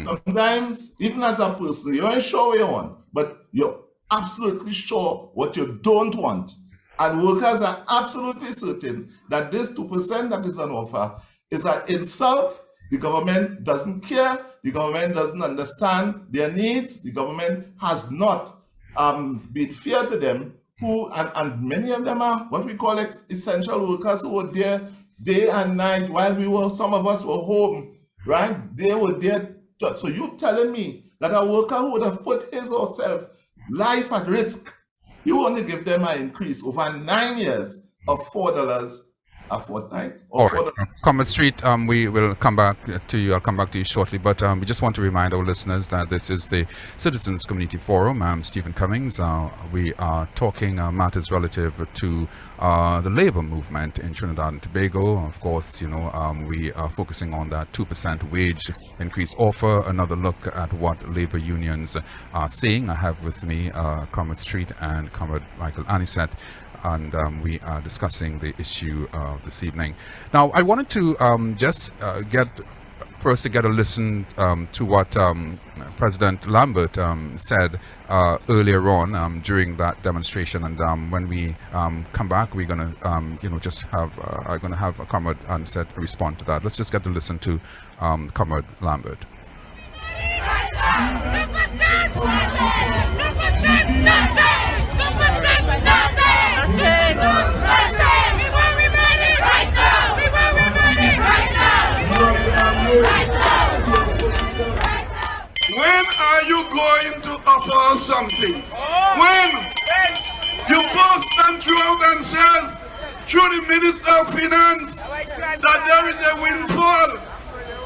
sometimes, even as a person, you ain't sure what you want, but you're absolutely sure what you don't want. And workers are absolutely certain that this 2% that is on offer is an insult. The government doesn't care. The government doesn't understand their needs. The government has not been fair to them, and many of them are what we call essential workers who were there day and night while some of us were home, right? They were there. So you telling me that a worker who would have put his or herself life at risk, you want to give them an increase over 9 years of $4 a fortnight? All right. Commerce Street, we will come back to you. I'll come back to you shortly. But we just want to remind our listeners that this is the Citizens Community Forum. I'm Stephen Cummings. We are talking matters relative to the labor movement in Trinidad and Tobago. Of course, we are focusing on that 2% wage increase offer. Another look at what labor unions are saying. I have with me Commerce Street and Comrade Michael Anisette, and we are discussing the issue this evening. Now, I wanted to just get a listen to what President Lambert said earlier on during that demonstration, and when we come back, we're going to I'm going to have Comrade Ansett respond to that. Let's just get to listen to Comrade Lambert. When are you going to offer us something? When you boast and throughout and says through the Minister of Finance that there is a windfall.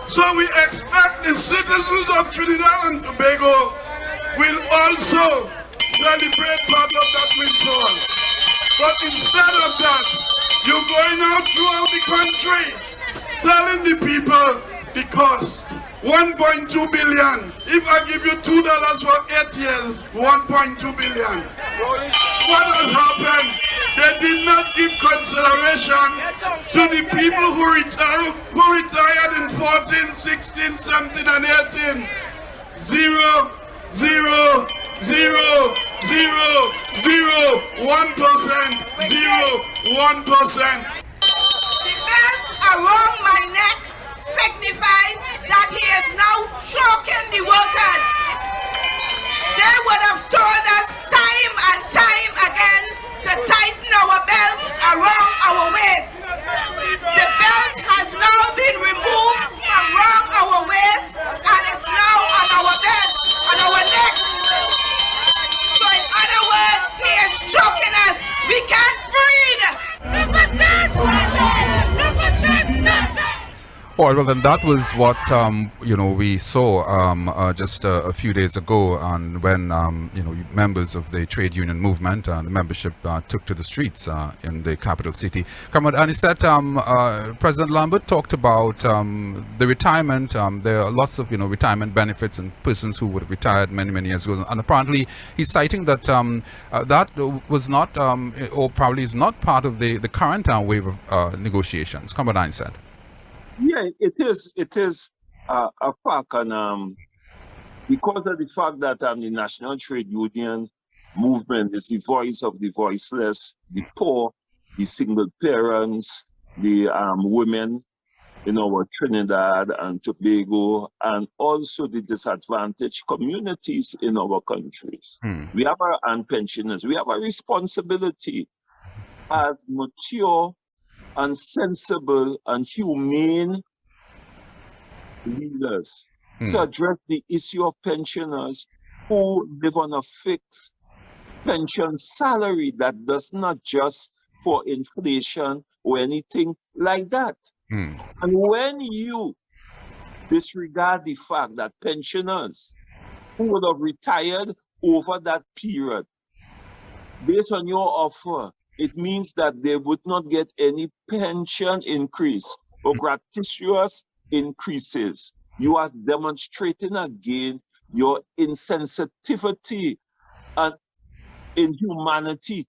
So we expect the citizens of Trinidad and Tobago will also celebrate part of that windfall. But instead of that, you're going out throughout the country telling the people the cost. 1.2 billion. If I give you $2 for 8 years, 1.2 billion. What has happened? They did not give consideration to the people who retired in 14, 16, 17, and 18. 0, 0, 0, 0, 0, 1%, 0, 1%. The belt around my neck signifies that he is now choking the workers. They would have told us time and time again to tighten our belts around our waists. The belt has now been removed around our waist and it's now on our belt, on our neck. So in other words, he is choking us. We can't breathe. Oh, well, then that was what we saw just a few days ago, and when members of the trade union movement, the membership took to the streets in the capital city. And he said President Lambert talked about the retirement. There are lots of retirement benefits and persons who would have retired many years ago, and apparently he's citing that that was not or probably is not part of the current wave of negotiations. He said. Yeah, it is. It is a fact, and because of the fact that the National Trade Union movement is the voice of the voiceless, the poor, the single parents, the women in our Trinidad and Tobago, and also the disadvantaged communities in our countries. We have and pensioners. We have a responsibility as mature and sensible and humane leaders to address the issue of pensioners who live on a fixed pension salary that does not just for inflation or anything like that. And when you disregard the fact that pensioners who would have retired over that period, based on your offer, it means that they would not get any pension increase or gratuitous increases. You are demonstrating again your insensitivity and inhumanity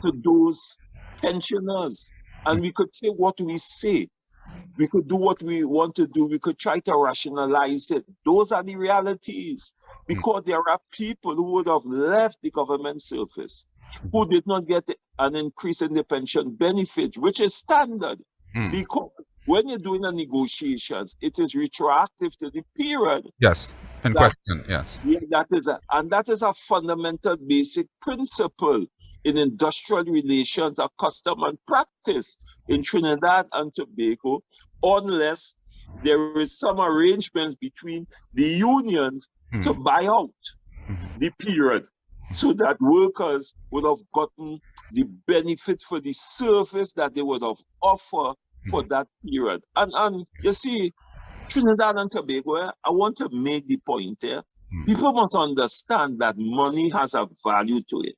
to those pensioners. And we could say what we say. We could do what we want to do. We could try to rationalize it. Those are the realities. Because there are people who would have left the government service who did not get an increase in the pension benefits, which is standard. Because when you're doing the negotiations, it is retroactive to the period. Yes, in question, yes. Yeah, that is a fundamental basic principle in industrial relations, a custom and practice in Trinidad and Tobago, unless there is some arrangements between the unions to buy out the period, so that workers would have gotten the benefit for the service that they would have offered for that period. And you see, Trinidad and Tobago, I want to make the point here. People must understand that money has a value to it.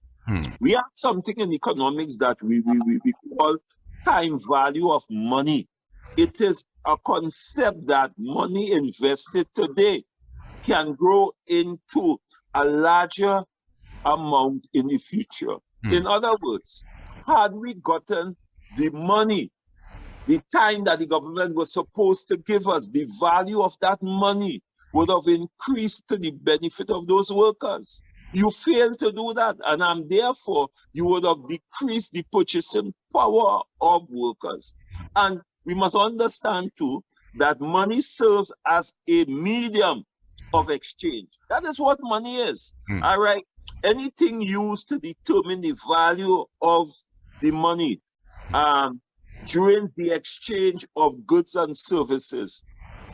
We have something in economics that we call time value of money. It is a concept that money invested today can grow into a larger amount in the future. In other words, had we gotten the money, the time that the government was supposed to give us, the value of that money would have increased to the benefit of those workers. You failed to do that, and therefore you would have decreased the purchasing power of workers. And we must understand too that money serves as a medium of exchange. That is what money is. All right. Anything used to determine the value of the money during the exchange of goods and services.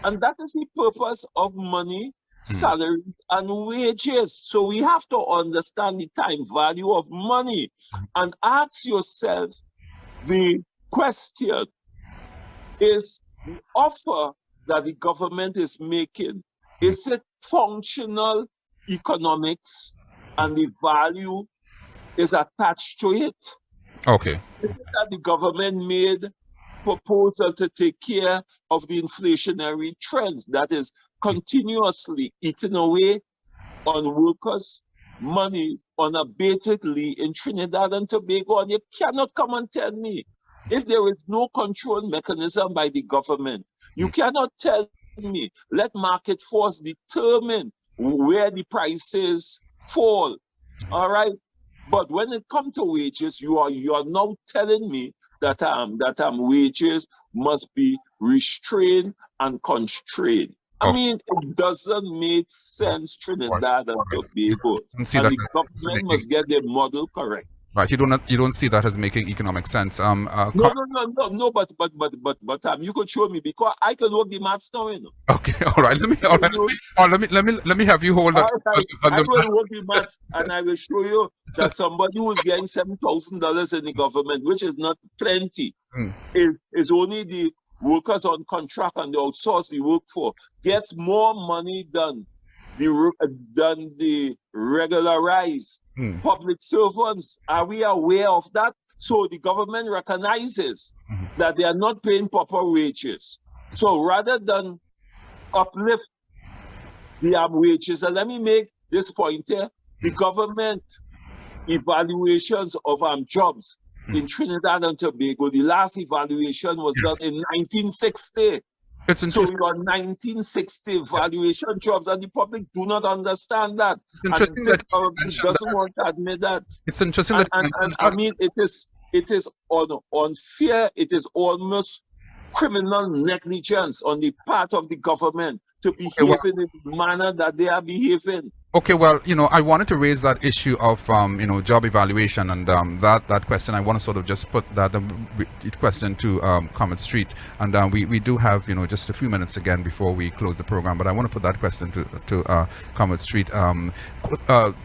And that is the purpose of money, salaries, and wages. So we have to understand the time value of money and ask yourself the question, is the offer that the government is making, is it functional economics and the value is attached to it? Okay. Is it that the government made proposal to take care of the inflationary trends that is continuously eating away on workers' money unabatedly in Trinidad and Tobago? And you cannot come and tell me, if there is no control mechanism by the government, you cannot tell me, let market force determine where the prices fall. All right. But when it comes to wages, you are now telling me that wages must be restrained and constrained. I mean, it doesn't make sense, Trinidad and Tobago. And the government must get their model correct. Right, you don't see that as making economic sense. No, but you could show me, because I can work the maths now, you know. Okay, all right. Let me have you hold on. Right. I will work the maths, and I will show you that somebody who is getting $7,000 in the government, which is not plenty, is only the workers on contract and they outsource the work for gets more money than the regularized public servants. Are we aware of that? So the government recognizes that they are not paying proper wages. So rather than uplift the wages, and let me make this point here, the government evaluations of jobs in Trinidad and Tobago, the last evaluation was done in 1960. So your 1960 valuation jobs, and the public do not understand that. It's interesting that doesn't want to admit that. It's interesting that I mean, it is unfair. It is almost criminal negligence on the part of the government to behave in the manner that they are behaving. Okay, well, I wanted to raise that issue of, job evaluation, and that question, I want to sort of just put that question to Comet Street, and we do have, just a few minutes again before we close the program, but I want to put that question to Comet Street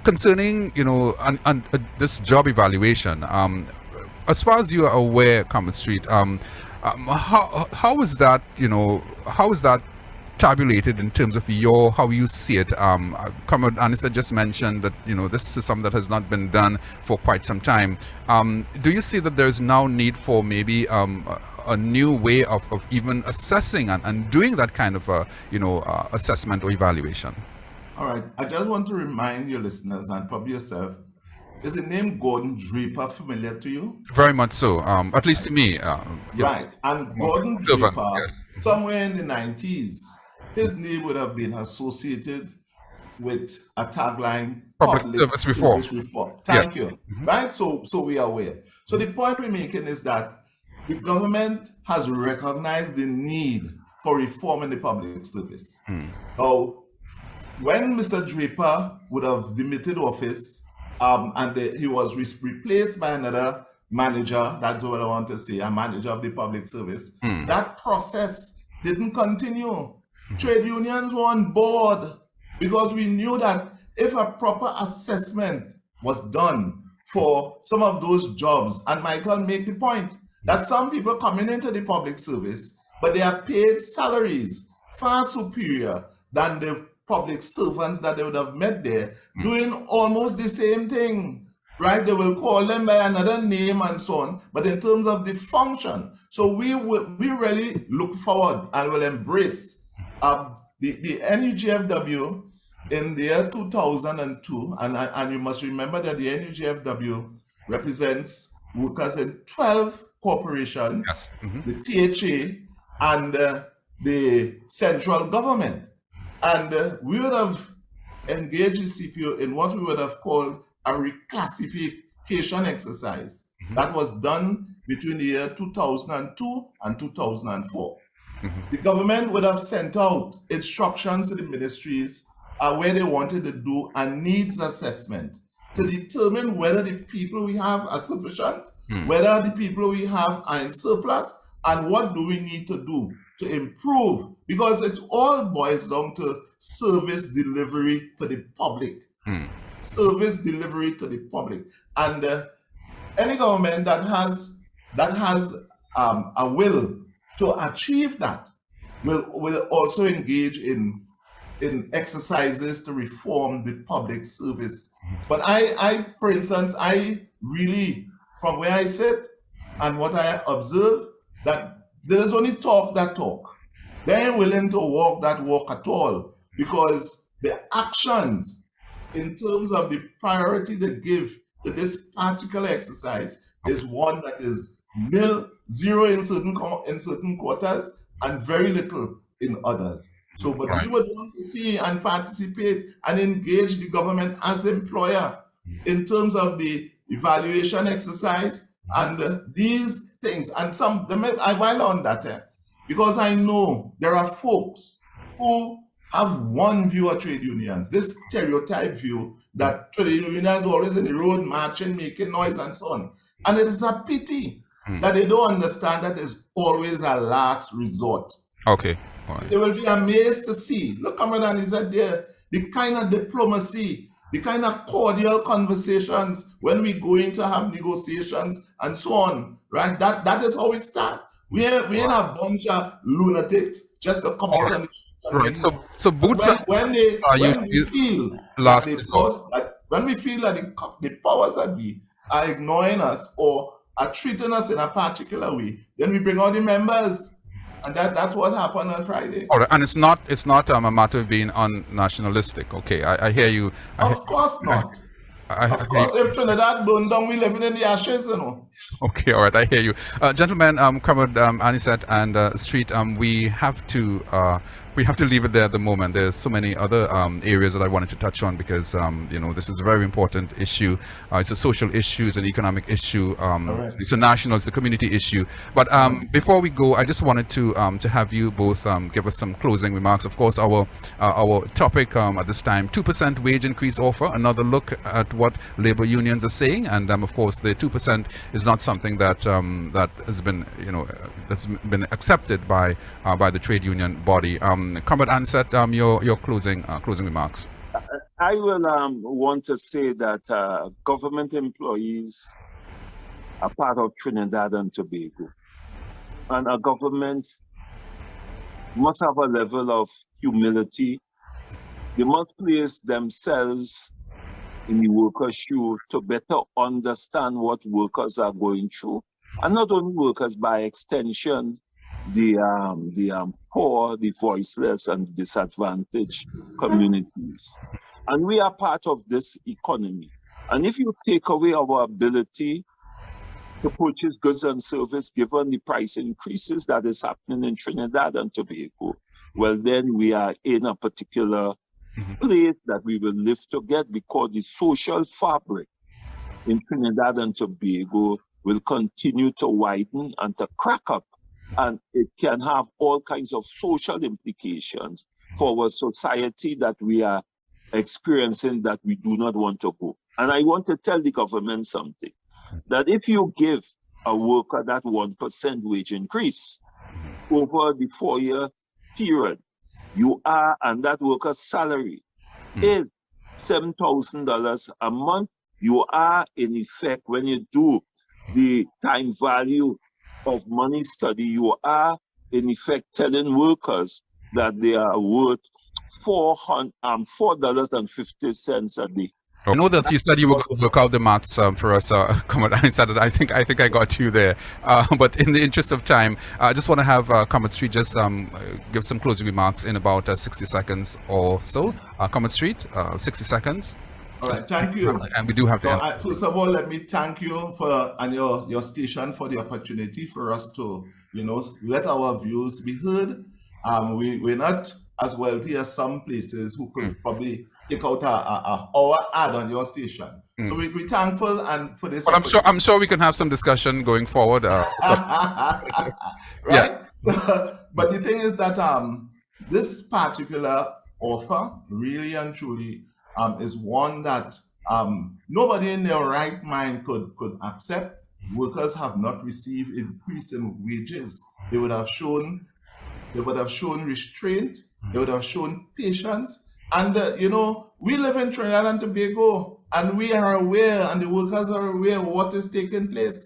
concerning, this job evaluation. As far as you are aware, Comet Street, how is that, how is that tabulated in terms of how you see it? Comrade Anissa just mentioned that this is something that has not been done for quite some time. Do you see that there's now need for maybe a new way of even assessing and doing that kind of assessment or evaluation? All right, I just want to remind your listeners and probably yourself, is the name Gordon Draper familiar to you? Very much so, at least to me. Right, and Gordon Draper, somewhere in the 90s, his name would have been associated with a tagline, public service reform. Thank you. Right? So we are aware. So the point we're making is that the government has recognized the need for reform in the public service. Now, when Mr. Draper would have demitted office and he was replaced by another manager, that's what I want to say, a manager of the public service, that process didn't continue. Trade unions were on board because we knew that if a proper assessment was done for some of those jobs, and Michael made the point that some people coming into the public service, but they are paid salaries far superior than the public servants that they would have met there, doing almost the same thing, right? They will call them by another name and so on, but in terms of the function. So we really look forward and will embrace the NUGFW in the year 2002, and you must remember that the NUGFW represents workers in 12 corporations, the THA, and the central government. And we would have engaged the CPO in what we would have called a reclassification exercise that was done between the year 2002 and 2004. The government would have sent out instructions to the ministries where they wanted to do a needs assessment to determine whether the people we have are sufficient, whether the people we have are in surplus, and what do we need to do to improve, because it all boils down to service delivery to the public. Service delivery to the public. And any government that has a will to achieve that will also engage in exercises to reform the public service. But I, for instance, I really, from where I sit and what I observe, that there's only talk that talk. They ain't willing to walk that walk at all, because the actions in terms of the priority they give to this particular exercise is one that is zero in certain quarters and very little in others. So, but we would want to see and participate and engage the government as employer in terms of the evaluation exercise and these things. And I while on that, because I know there are folks who have one view of trade unions, this stereotype view that trade unions are always in the road marching, making noise and so on. And it is a pity that they don't understand that there's always a last resort. Okay. All right. They will be amazed to see, look, Comrade, he said there, the kind of diplomacy, the kind of cordial conversations when we go in to have negotiations and so on, right? That is how we start. We ain't a bunch of lunatics just to come out and right. So boots when we feel that the powers that be are ignoring us or are treating us in a particular way, then we bring out the members. And that's what happened on Friday. All right. And it's not a matter of being un-nationalistic. Okay, I hear you. Of course not. Of course, if Trinidad burned down, we living in the ashes, you know. Okay, all right, I hear you. Gentlemen, Comrade Anisette and Street, we have to leave it there at the moment. There's so many other areas that I wanted to touch on because, this is a very important issue. It's a social issue, it's an economic issue, right. It's a national, it's a community issue. But before we go, I just wanted to have you both give us some closing remarks. Of course, our topic at this time, 2% wage increase offer, another look at what labor unions are saying. And of course, the 2% is not something that has been, that's been accepted by the trade union body. Comrade Anisette, your closing remarks. I will want to say that government employees are part of Trinidad and Tobago, and a government must have a level of humility. They must place themselves in the workers' shoe to better understand what workers are going through, and not only workers, by extension, the poor, the voiceless, and disadvantaged communities. And we are part of this economy. And if you take away our ability to purchase goods and services, given the price increases that is happening in Trinidad and Tobago, well, then we are in a particular place that we will live to get, because the social fabric in Trinidad and Tobago will continue to widen and to crack up, and it can have all kinds of social implications for our society that we are experiencing that we do not want to go. And I want to tell the government something, that if you give a worker that 1% wage increase over the 4-year period, and that worker's salary is $7,000 a month, you are in effect, when you do the time value of money study, you are in effect telling workers that they are worth $4.50 a day. I know that you said you would work out the maths for us, Comrade Anisette. I think I got you there. But in the interest of time, I just want to have Comrade Street just give some closing remarks in about 60 seconds or so. Comrade Street, 60 seconds. All right, thank you. And we do have to. First of all, let me thank you and your station for the opportunity for us to, let our views be heard. We're not as wealthy as some places who could probably take out our ad on your station. So we're thankful and for this. But I'm sure we can have some discussion going forward. Right? Yeah. But the thing is that this particular offer really and truly is one that nobody in their right mind could accept. Workers have not received increase in wages. They would have shown restraint. They would have shown patience. And, we live in Trinidad and Tobago, and we are aware, and the workers are aware of what is taking place.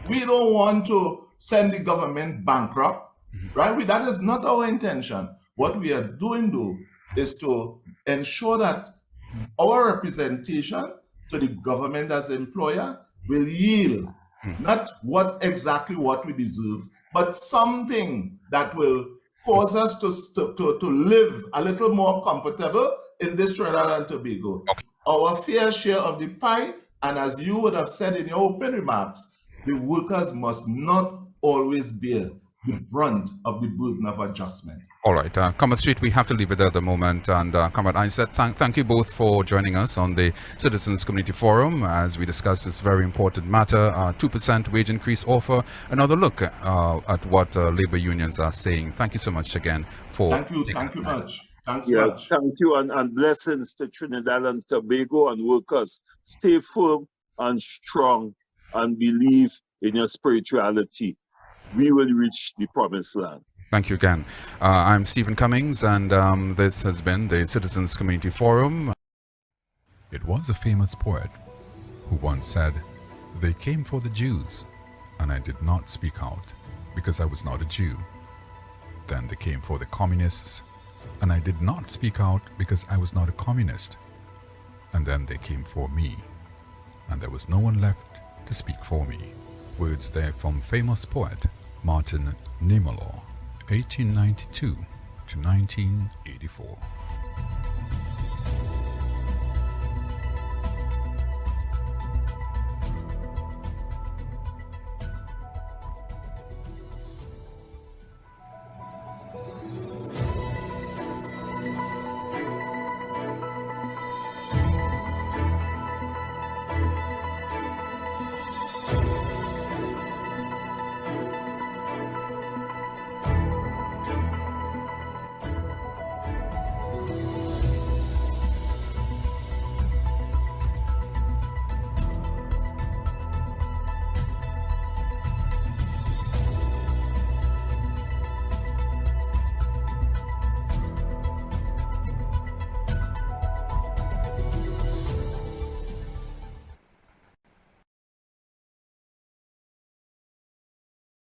We don't want to send the government bankrupt, right? That is not our intention. What we are doing, though, is to ensure that our representation to the government as employer will yield not exactly what we deserve, but something that will cause us to live a little more comfortable in this Trinidad and Tobago. Okay. Our fair share of the pie, and as you would have said in your opening remarks, the workers must not always bear the brunt of the burden of adjustment. All right, Comrade Street, we have to leave it there at the moment. And Comrade Anisette, thank you both for joining us on the Citizens Community Forum as we discuss this very important matter, 2% wage increase offer, another look at what labor unions are saying. Thank you so much again for... Thank you much. Thanks much. Thank you, and blessings to Trinidad and Tobago and workers. Stay firm and strong and believe in your spirituality. We will reach the promised land. Thank you again. I'm Stephen Cummings, and this has been the Citizens Community Forum. It was a famous poet who once said, "They came for the Jews, and I did not speak out. because I was not a Jew. Then they came for the communists, and I did not speak out because I was not a communist. And then they came for me, and there was no one left to speak for me. Words there from famous poet Martin Niemöller, 1892 to 1984.